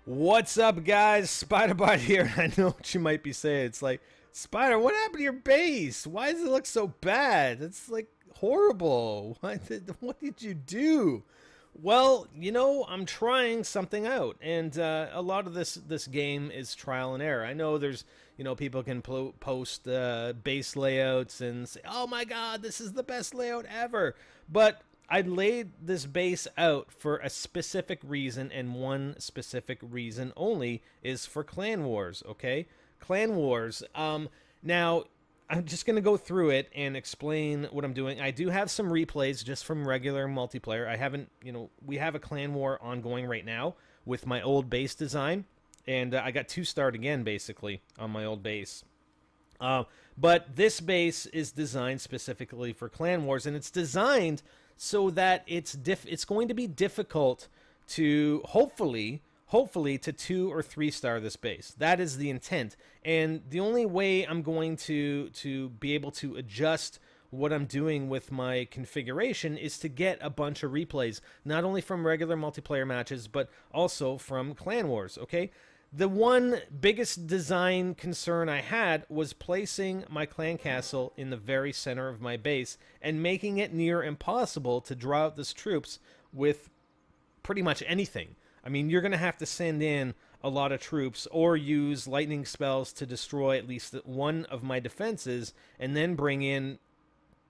What's up, guys? SpiderBot here. I know what you might be saying. It's like, Spider, what happened to your base? Why does it look so bad? It's like horrible. What did you do? Well, I'm trying something out, and a lot of this game is trial and error. I know there's people can post base layouts and say, "Oh my God, this is the best layout ever," but I laid this base out for a specific reason, and one specific reason only is for Clan Wars. Okay, Clan Wars. Now I'm just going to go through it and explain what I'm doing. I do have some replays just from regular multiplayer. I haven't, we have a clan war ongoing right now with my old base design, and I got 2-starred again, basically, on my old base. But this base is designed specifically for clan wars, and it's designed so that it's going to be difficult to hopefully to 2 or 3-star this base. That is the intent. And the only way I'm going to be able to adjust what I'm doing with my configuration is to get a bunch of replays, not only from regular multiplayer matches, but also from Clan Wars, okay? The one biggest design concern I had was placing my clan castle in the very center of my base and making it near impossible to draw out these troops with pretty much anything. I mean, you're going to have to send in a lot of troops or use lightning spells to destroy at least one of my defenses, and then bring in,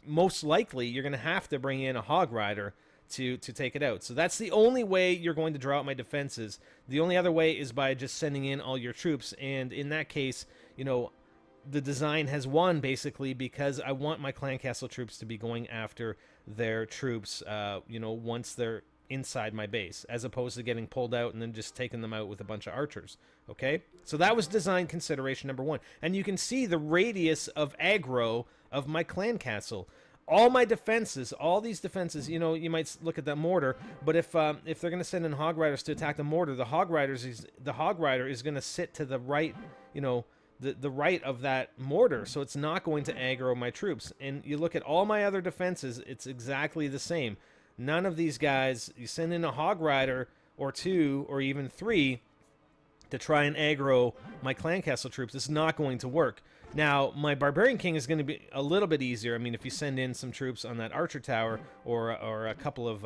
most likely, you're going to have to bring in a hog rider to take it out. So that's the only way you're going to draw out my defenses. The only other way is by just sending in all your troops, and in that case, the design has won, basically, because I want my clan castle troops to be going after their troops, once they're inside my base, as opposed to getting pulled out and then just taking them out with a bunch of archers. Okay, so that was design consideration number one, and you can see the radius of aggro of my clan castle. All my defenses, all these defenses, you might look at that mortar, but if they're going to send in hog riders to attack the mortar, the hog rider is going to sit to the right, the right of that mortar, so it's not going to aggro my troops. And you look at all my other defenses, it's exactly the same. None of these guys, you send in a hog rider or 2 or even 3 to try and aggro my clan castle troops, it's not going to work. Now, my Barbarian King is going to be a little bit easier. I mean, if you send in some troops on that Archer Tower or a couple of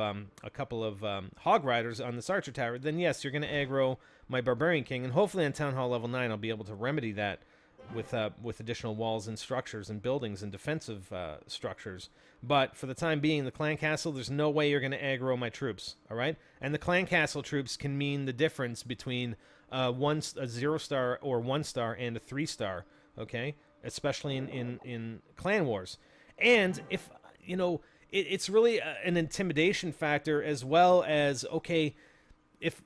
Hog Riders on this Archer Tower, then yes, you're going to aggro my Barbarian King, and hopefully on Town Hall level 9 I'll be able to remedy that with additional walls and structures and buildings and defensive structures. But for the time being, the clan castle, there's no way you're going to aggro my troops, all right? And the clan castle troops can mean the difference between a 0-star or 1-star and a 3-star. Okay, especially in Clan Wars. And if, it's really an intimidation factor, as well as, okay, if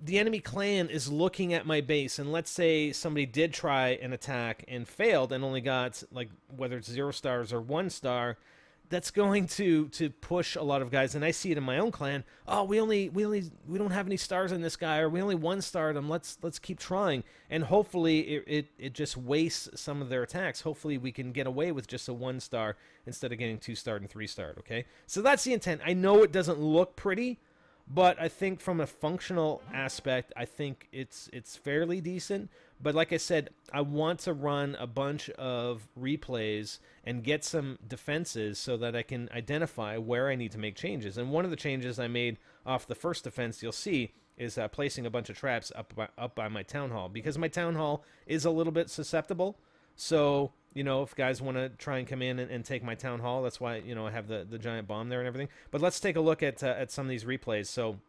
the enemy clan is looking at my base, and let's say somebody did try an attack and failed and only got, like, whether it's 0 stars or 1-star, that's going to push a lot of guys, and I see it in my own clan. Oh, we don't have any stars on this guy, or we only 1-starred him. Let's keep trying, and hopefully it just wastes some of their attacks. Hopefully we can get away with just a 1-star instead of getting 2-starred and 3-starred. Okay, so that's the intent. I know it doesn't look pretty, but I think from a functional aspect, I think it's fairly decent. But like I said, I want to run a bunch of replays and get some defenses so that I can identify where I need to make changes. And one of the changes I made off the first defense, you'll see, is placing a bunch of traps up by my town hall, because my town hall is a little bit susceptible. So, if guys want to try and come in and take my town hall, that's why, I have the giant bomb there and everything. But let's take a look at some of these replays. So,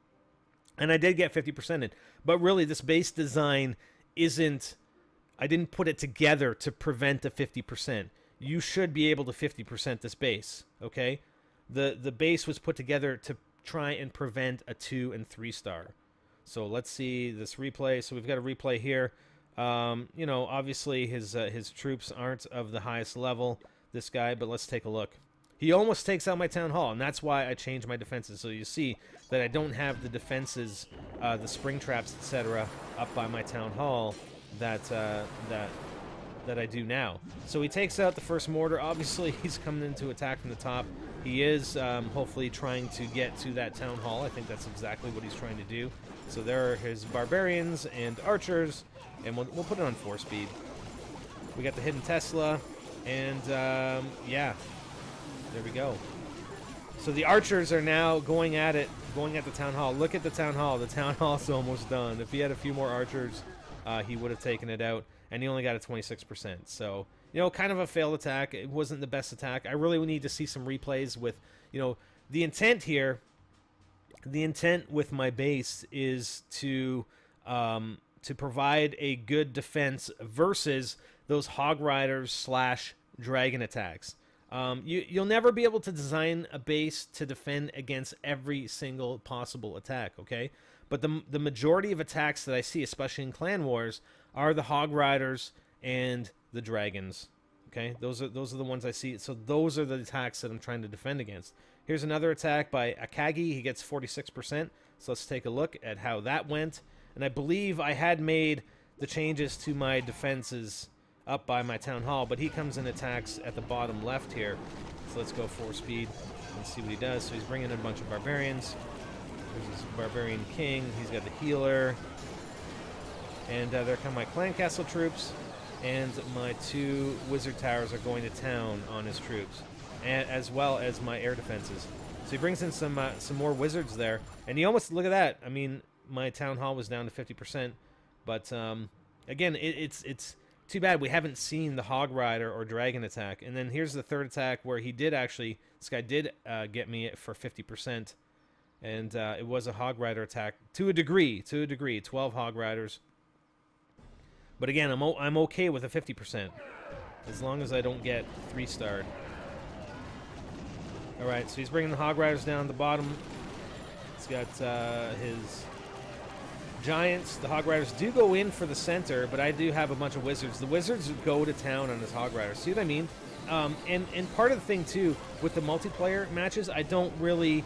and I did get 50% in, but really this base design I didn't put it together to prevent the 50%. You should be able to 50% this base, okay? The base was put together to try and prevent a 2- and 3-star. So let's see this replay. So we've got a replay here. Obviously his troops aren't of the highest level, this guy, but let's take a look. He almost takes out my town hall, and that's why I changed my defenses. So you see that I don't have the defenses, the spring traps, etc., up by my town hall that I do now. So he takes out the first mortar. Obviously, he's coming in to attack from the top. He is hopefully trying to get to that town hall. I think that's exactly what he's trying to do. So there are his barbarians and archers, and we'll put it on 4-speed. We got the hidden Tesla, and yeah, there we go. So the archers are now going at it, going at the town hall. Look at the town hall. The town hall's almost done. If he had a few more archers, he would have taken it out, and he only got a 26%. So, you know, kind of a failed attack. It wasn't the best attack. I really need to see some replays with, you know, the intent here. The intent with my base is to provide a good defense versus those hog riders / dragon attacks. You'll never be able to design a base to defend against every single possible attack, okay? But the majority of attacks that I see, especially in Clan Wars, are the hog riders and the dragons. Okay, those are the ones I see. So those are the attacks that I'm trying to defend against. Here's another attack by Akagi. He gets 46%. So let's take a look at how that went. And I believe I had made the changes to my defenses up by my town hall, but he comes and attacks at the bottom left here. So let's go 4-speed and see what he does. So he's bringing in a bunch of barbarians. There's his barbarian king. He's got the healer. And there come my clan castle troops. And my 2 wizard towers are going to town on his troops, and as well as my air defenses. So he brings in some more wizards there, and he almost, look at that. I mean, my town hall was down to 50%, but again, it's too bad we haven't seen the hog rider or dragon attack. And then here's the third attack where he did actually, this guy did get me for 50%, and it was a hog rider attack to a degree, 12 hog riders. But again, I'm okay with a 50%, as long as I don't get 3-starred. All right, so he's bringing the hog riders down the bottom. He's got his giants. The hog riders do go in for the center, but I do have a bunch of wizards. The wizards go to town on his hog riders. See what I mean? And part of the thing too with the multiplayer matches, I don't really,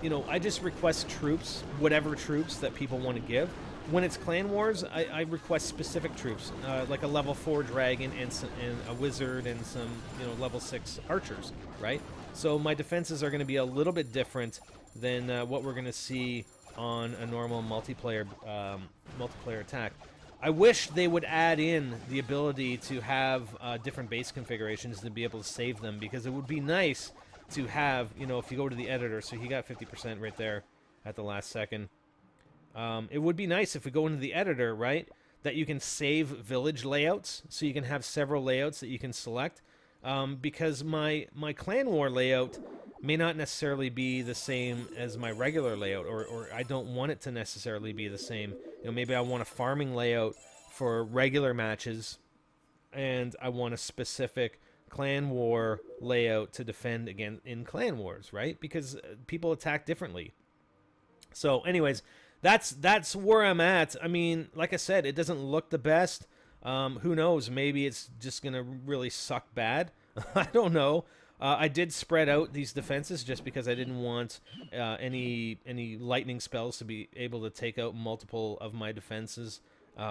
you know, I just request troops, whatever troops that people want to give. When it's Clan Wars, I request specific troops, like a level 4 dragon and a wizard and some, you know, level 6 archers, right? So my defenses are going to be a little bit different than what we're going to see on a normal multiplayer attack. I wish they would add in the ability to have different base configurations to be able to save them, because it would be nice to have, you know, if you go to the editor, so he got 50% right there at the last second. It would be nice if we go into the editor, right, that you can save village layouts, so you can have several layouts that you can select, because my Clan War layout may not necessarily be the same as my regular layout, or I don't want it to necessarily be the same. You know, maybe I want a farming layout for regular matches, and I want a specific Clan War layout to defend again in Clan Wars, right? Because people attack differently. So anyways, that's where I'm at. I mean, like I said, it doesn't look the best. Who knows? Maybe it's just going to really suck bad. I don't know. I did spread out these defenses just because I didn't want any lightning spells to be able to take out multiple of my defenses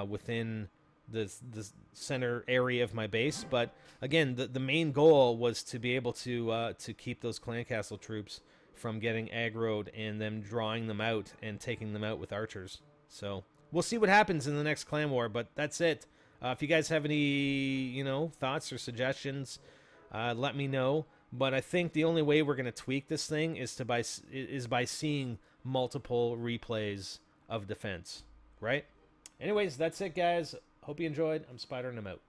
within the center area of my base. But again, the main goal was to be able to keep those clan castle troops from getting aggroed and them drawing them out and taking them out with archers. So we'll see what happens in the next clan war, but that's it. If you guys have any, you know, thoughts or suggestions, let me know. But I think the only way we're going to tweak this thing is by seeing multiple replays of defense, right? Anyways, that's it, guys. Hope you enjoyed. I'm Spider and I'm out.